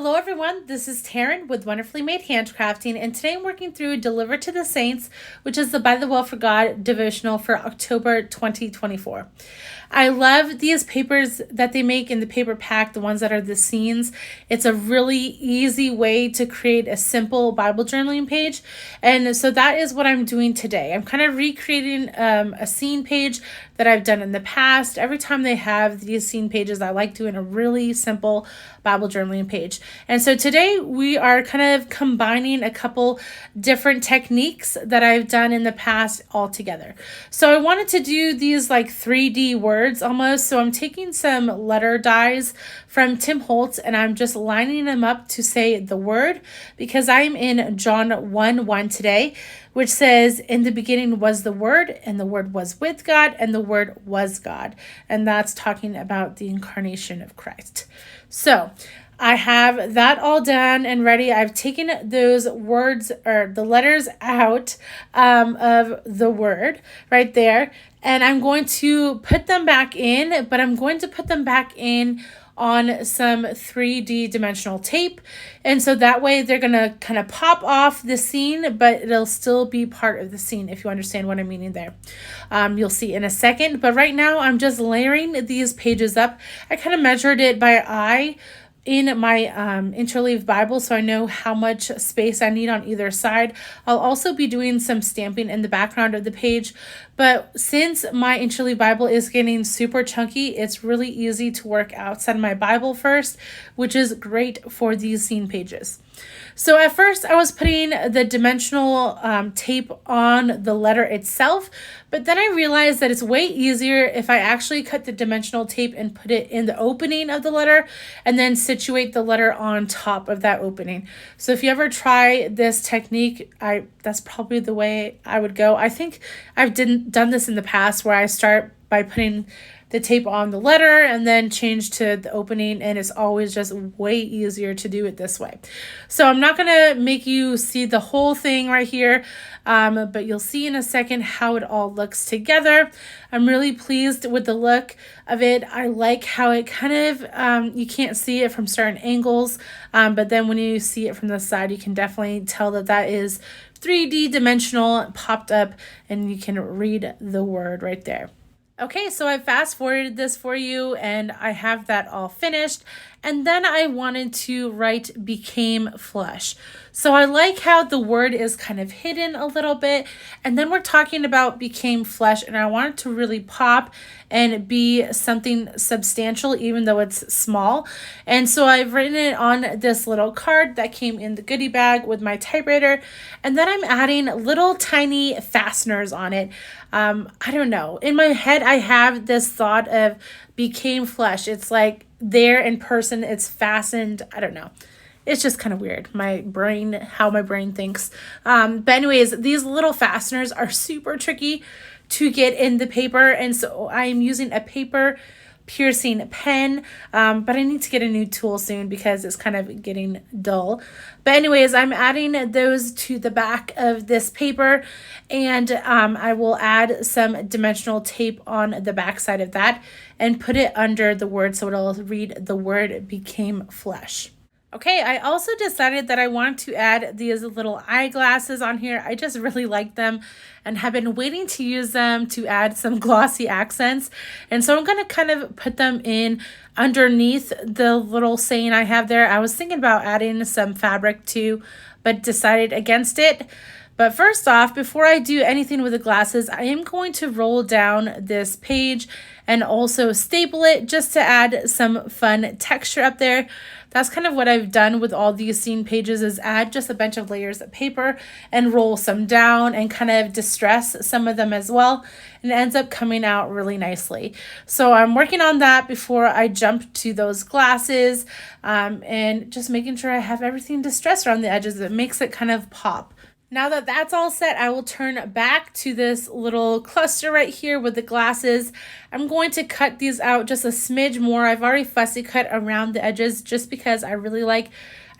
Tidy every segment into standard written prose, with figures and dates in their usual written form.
Hello everyone, this is Taryn with Wonderfully Made Handcrafting, and today I'm working through Deliver to the Saints, which is the By the Will for God devotional for October 2024. I love these papers that they make in the paper pack, the ones that are the scenes. It's a really easy way to create a simple Bible journaling page, and so that is what I'm doing today. I'm kind of recreating a scene page that I've done in the past. Every time they have these scene pages, I like doing a really simple Bible journaling page. And so today we are kind of combining a couple different techniques that I've done in the past all together. So I wanted to do these like 3D words almost. So I'm taking some letter dies from Tim Holtz and I'm just lining them up to say the word, because I'm in John 1:1 today, which says, "In the beginning was the Word, and the Word was with God, and the Word was God." And that's talking about the incarnation of Christ. So I have that all done and ready. I've taken those words or the letters out of the word right there, and I'm going to put them back in, but I'm going to put them back in on some 3D dimensional tape. And so that way they're going to kind of pop off the scene, but it'll still be part of the scene, if you understand what I'm meaning there. You'll see in a second, but right now I'm just layering these pages up. I kind of measured it by eye in my interleaved Bible, so I know how much space I need on either side. I'll also be doing some stamping in the background of the page, but since my interleaved Bible is getting super chunky, it's really easy to work outside my Bible first, which is great for these scene pages. So at first I was putting the dimensional tape on the letter itself, but then I realized that it's way easier if I actually cut the dimensional tape and put it in the opening of the letter and then situate the letter on top of that opening. So if you ever try this technique, that's probably the way I would go. I think I've done this in the past where I start by putting the tape on the letter and then change to the opening, and it's always just way easier to do it this way. So I'm not going to make you see the whole thing right here, but you'll see in a second how it all looks together. I'm really pleased with the look of it. I like how it kind of, you can't see it from certain angles, but then when you see it from the side, you can definitely tell that that is 3D dimensional popped up, and you can read the word right there. Okay, so I fast forwarded this for you and I have that all finished. And then I wanted to write became flesh. So I like how the word is kind of hidden a little bit. And then we're talking about became flesh, and I want it to really pop and be something substantial, even though it's small. And so I've written it on this little card that came in the goodie bag with my typewriter. And then I'm adding little tiny fasteners on it. I don't know. In my head, I have this thought of became flesh. It's like there in person, it's fastened. I don't know. It's just kind of weird. How my brain thinks. But anyways, these little fasteners are super tricky to get in the paper. And so I'm using a paper piercing pen, but I need to get a new tool soon because it's kind of getting dull. But anyways, I'm adding those to the back of this paper, and I will add some dimensional tape on the back side of that and put it under the word so it'll read the word became flesh. Okay, I also decided that I want to add these little eyeglasses on here. I just really like them and have been waiting to use them to add some glossy accents. And so I'm going to kind of put them in underneath the little saying I have there. I was thinking about adding some fabric too, but decided against it. But first off, before I do anything with the glasses, I am going to roll down this page and also staple it just to add some fun texture up there. That's kind of what I've done with all these scene pages, is add just a bunch of layers of paper and roll some down and kind of distress some of them as well. And it ends up coming out really nicely. So I'm working on that before I jump to those glasses, and just making sure I have everything distressed around the edges that makes it kind of pop. Now that that's all set, I will turn back to this little cluster right here with the glasses. I'm going to cut these out just a smidge more. I've already fussy cut around the edges just because I really like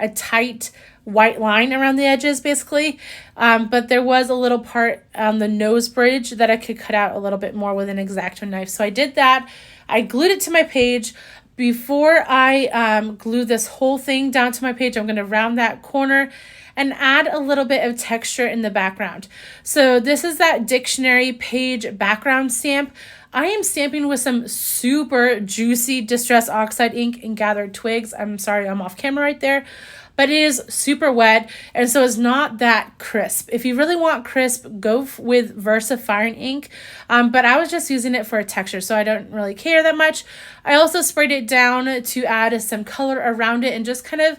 a tight white line around the edges basically. But there was a little part on the nose bridge that I could cut out a little bit more with an X-Acto knife. So I did that. I glued it to my page, before I glue this whole thing down to my page, I'm going to round that corner and add a little bit of texture in the background. So this is that dictionary page background stamp. I am stamping with some super juicy Distress Oxide ink and Gathered Twigs. I'm sorry, I'm off camera right there. But it is super wet, and so it's not that crisp. If you really want crisp, go with Versa Fine ink, but I was just using it for a texture, so I don't really care that much. I also sprayed it down to add some color around it and just kind of,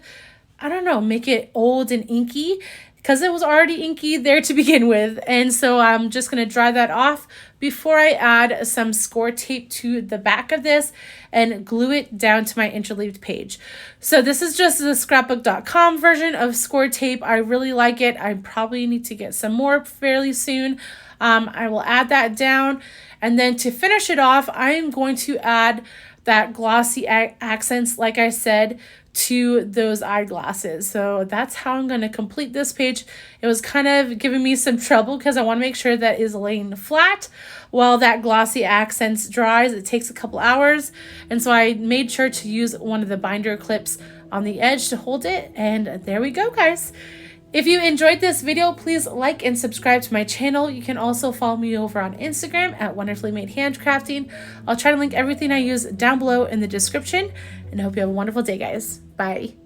I don't know, make it old and inky, because it was already inky there to begin with. And so I'm just going to dry that off before I add some score tape to the back of this and glue it down to my interleaved page. So this is just the scrapbook.com version of score tape. I really like it. I probably need to get some more fairly soon. I will add that down. And then to finish it off, I am going to add that glossy accents, like I said, to those eyeglasses. So that's how I'm going to complete this page. It was kind of giving me some trouble because I want to make sure that is laying flat while that glossy accents dries. It takes a couple hours, and so I made sure to use one of the binder clips on the edge to hold it, and there we go, guys. If you enjoyed this video, please like and subscribe to my channel. You can also follow me over on Instagram at Wonderfully Made Handcrafting. I'll try to link everything I use down below in the description, and I hope you have a wonderful day, guys. Bye.